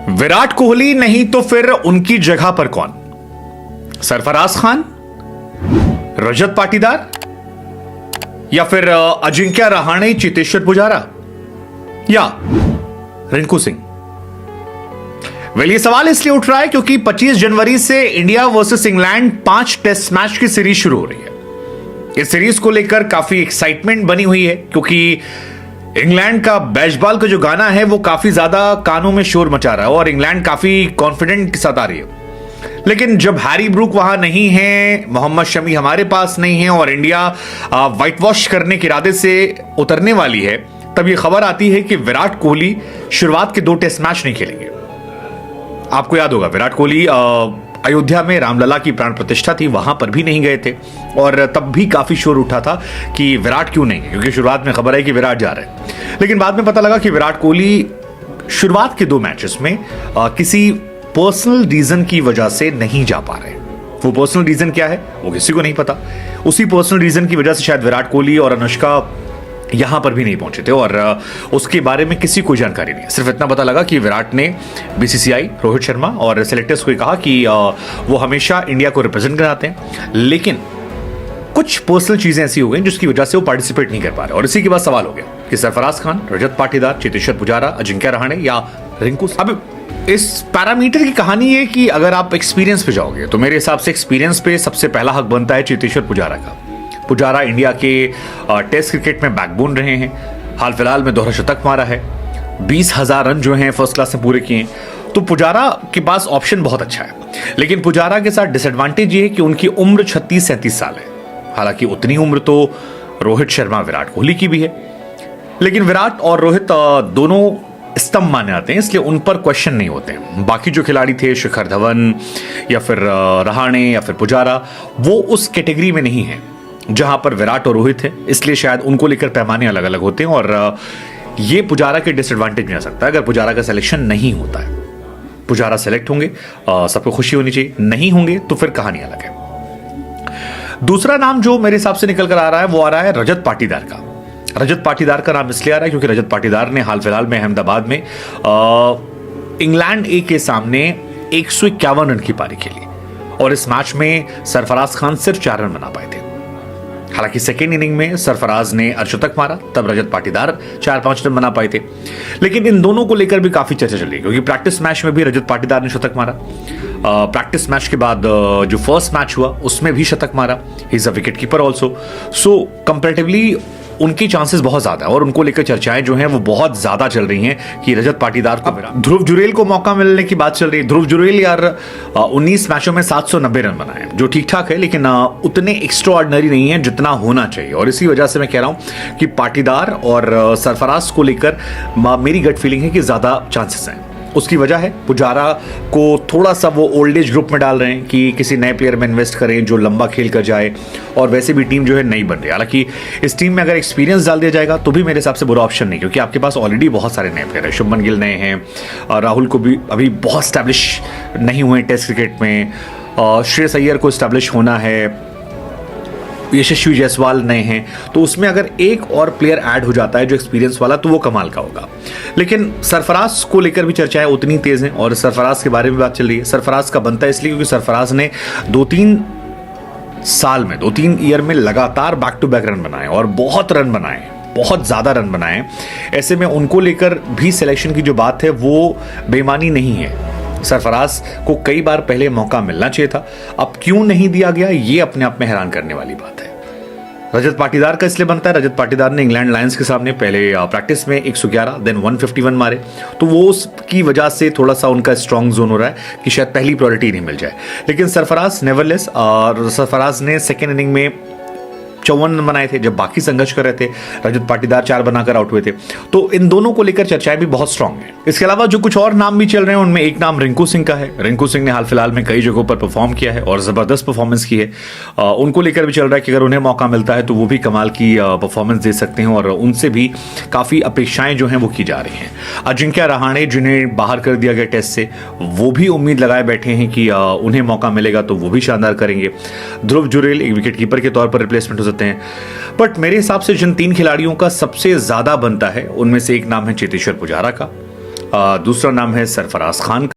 विराट कोहली नहीं तो फिर उनकी जगह पर कौन? सरफराज खान, रजत पाटीदार या फिर अजिंक्य रहाणे, चेतेश्वर पुजारा या रिंकू सिंह? वेल, ये सवाल इसलिए उठ रहा है क्योंकि 25 जनवरी से India versus England 5 test match की सीरीज शुरू हो रही है। इस सीरीज को लेकर काफी एक्साइटमेंट बनी हुई है क्योंकि इंग्लैंड का बेसबॉल का जो गाना है वो काफी ज्यादा कानों में शोर मचा रहा है और इंग्लैंड काफी कॉन्फिडेंट के साथ आ रही है। लेकिन जब हैरी ब्रूक वहां नहीं है, मोहम्मद शमी हमारे पास नहीं है और इंडिया व्हाइट वॉश करने के इरादे से उतरने वाली है, तब यह खबर आती है कि विराट कोहली शुरुआत के 2 टेस्ट मैच नहीं खेलेंगे। आपको याद होगा विराट कोहली अयोध्या में रामलला की प्राण प्रतिष्ठा थी, वहां पर भी नहीं गए थे और तब भी काफी शोर उठा था कि विराट क्यों नहीं है, क्योंकि शुरुआत में खबर है कि विराट जा रहे हैं। लेकिन बाद में पता लगा कि विराट कोहली शुरुआत के 2 मैचेस में किसी पर्सनल रीजन की वजह से नहीं जा पा रहे। वो पर्सनल रीजन क्या है वो किसी को नहीं पता। उसी पर्सनल रीजन की वजह से शायद विराट कोहली और अनुष्का यहां पर भी नहीं पहुंचे थे और उसके बारे में किसी को जानकारी नहीं। सिर्फ इतना पता लगा कि विराट ने बीसीसीआई, रोहित शर्मा और सेलेक्टर्स को कहा कि वो हमेशा इंडिया को रिप्रेजेंट कराते हैं, लेकिन कुछ पर्सनल चीजें ऐसी हो गई जिसकी वजह से वो पार्टिसिपेट नहीं कर पा रहे। और इसी के बाद सवाल हो गया कि सरफराज खान, रजत पाटीदार, चेतेश्वर पुजारा, अजिंक्य रहाणे या रिंकू। अब इस पैरामीटर की कहानी है कि अगर आप एक्सपीरियंस पे जाओगे तो मेरे हिसाब से एक्सपीरियंस पे सबसे पहला हक बनता है चेतेश्वर पुजारा का। पुजारा इंडिया के टेस्ट क्रिकेट में बैकबोन रहे हैं, हाल फिलहाल में दोहरा शतक मारा है, 20,000 रन जो हैं फर्स्ट क्लास में पूरे किए हैं। तो पुजारा के पास ऑप्शन बहुत अच्छा है। लेकिन पुजारा के साथ डिसएडवांटेज ये है कि उनकी उम्र 36-37 साल है। हालांकि उतनी उम्र तो रोहित शर्मा, विराट कोहली की भी है, लेकिन विराट और रोहित दोनों स्तंभ माने जाते हैं, इसलिए उन पर क्वेश्चन नहीं होते हैं। बाकी जो खिलाड़ी थे, शिखर धवन या फिर रहाणे या फिर पुजारा, वो उस कैटेगरी में नहीं है जहां पर विराट और रोहित है, इसलिए शायद उनको लेकर पैमाने अलग अलग होते हैं और ये पुजारा के डिसएडवांटेज में आ सकता है अगर पुजारा का सिलेक्शन नहीं होता है। पुजारा सेलेक्ट होंगे, सबको खुशी होनी चाहिए, नहीं होंगे तो फिर कहानी अलग है। दूसरा नाम जो मेरे हिसाब से निकल कर आ रहा है वो आ रहा है रजत पाटीदार का। रजत पाटीदार का नाम इसलिए आ रहा है क्योंकि रजत पाटीदार ने हाल फिलहाल में अहमदाबाद में इंग्लैंड ए के सामने 151 रन की पारी खेली और इस मैच में सरफराज खान सिर्फ 4 रन बना पाए थे। हालांकि सेकेंड इनिंग में सरफराज ने अर्धशतक मारा, तब रजत पाटीदार 4-5 रन बना पाए थे। लेकिन इन दोनों को लेकर भी काफी चर्चा चल रही है क्योंकि प्रैक्टिस मैच में भी रजत पाटीदार ने शतक मारा, प्रैक्टिस मैच के बाद जो फर्स्ट मैच हुआ उसमें भी शतक मारा। He is a wicket keeper also, so comparatively उनकी चांसेस बहुत ज्यादा है और उनको लेकर चर्चाएं जो हैं वो बहुत ज्यादा चल रही हैं कि रजत पाटीदार को, ध्रुव जुरेल को मौका मिलने की बात चल रही है। ध्रुव जुरेल यार 19 मैचों में 790 रन बनाए, जो ठीक ठाक है, लेकिन उतने एक्स्ट्रा ऑर्डिनरी नहीं है जितना होना चाहिए। और इसी वजह से मैं कह रहा हूं कि पाटीदार और सरफराज को लेकर मेरी गट फीलिंग है कि ज्यादा चांसेस हैं। उसकी वजह है पुजारा को थोड़ा सा वो ओल्ड एज ग्रुप में डाल रहे हैं कि किसी नए प्लेयर में इन्वेस्ट करें जो लंबा खेल कर जाए, और वैसे भी टीम जो है नई बन रही है। हालांकि इस टीम में अगर एक्सपीरियंस डाल दिया जाएगा तो भी मेरे हिसाब से बुरा ऑप्शन नहीं, क्योंकि आपके पास ऑलरेडी बहुत सारे नए प्लेयर हैं। शुभमन गिल नए हैं, राहुल को भी अभी बहुत स्टैब्लिश नहीं हुए टेस्ट क्रिकेट में, श्रेयस अय्यर को स्टैब्लिश होना है, यशस्वी जायसवाल नए हैं। तो उसमें अगर एक और प्लेयर ऐड हो जाता है जो एक्सपीरियंस वाला तो वो कमाल का होगा। लेकिन सरफराज को लेकर भी चर्चाएं उतनी तेज हैं और सरफराज के बारे में बात चल रही है। सरफराज का बनता है इसलिए क्योंकि सरफराज ने 2-3 साल में, 2-3 ईयर में लगातार बैक टू बैक रन बनाए और बहुत रन बनाए, बहुत ज्यादा रन बनाए। ऐसे में उनको लेकर भी सिलेक्शन की जो बात है वो बेईमानी नहीं है। सरफराज को कई बार पहले मौका मिलना चाहिए था, अब क्यों नहीं दिया गया ये अपने आप में हैरान करने वाली बात है। रजत पाटीदार का इसलिए बनता है, रजत पाटीदार ने इंग्लैंड लायंस के सामने पहले प्रैक्टिस में 111 देन 151 मारे, तो वो उसकी वजह से थोड़ा सा उनका स्ट्रॉन्ग जोन हो रहा है कि शायद पहली प्रायोरिटी नहीं मिल जाए। लेकिन सरफराज नेवरलेस, सरफराज ने सेकेंड इनिंग में 54 रन बनाए थे जब बाकी संघर्ष कर रहे थे। रजत पाटीदार 4 बनाकर आउट हुए थे। तो इन दोनों को लेकर चर्चाएं भी बहुत स्ट्रांग है। इसके अलावा जो कुछ और नाम भी चल रहे हैं उनमें एक नाम रिंकू सिंह का है। रिंकू सिंह ने हाल फिलहाल में कई जगहों पर परफॉर्म किया है और जबरदस्त परफॉर्मेंस की है। उनको लेकर भी चल रहा है कि अगर उन्हें मौका मिलता है तो वो भी कमाल की परफॉर्मेंस दे सकते हैं और उनसे भी काफी अपेक्षाएं जो हैं वो की जा रही हैं। अजिंक्य रहाणे जिन्हें बाहर कर दिया गया टेस्ट से, वो भी उम्मीद लगाए बैठे हैं कि उन्हें मौका मिलेगा तो वो भी शानदार करेंगे। ध्रुव जुरेल एक विकेट कीपर के तौर पर रिप्लेसमेंट हो सकते हैं। बट मेरे हिसाब से जिन 3 खिलाड़ियों का सबसे ज्यादा बनता है उनमें से एक नाम है चेतेश्वर पुजारा का, दूसरा नाम है सरफराज खान।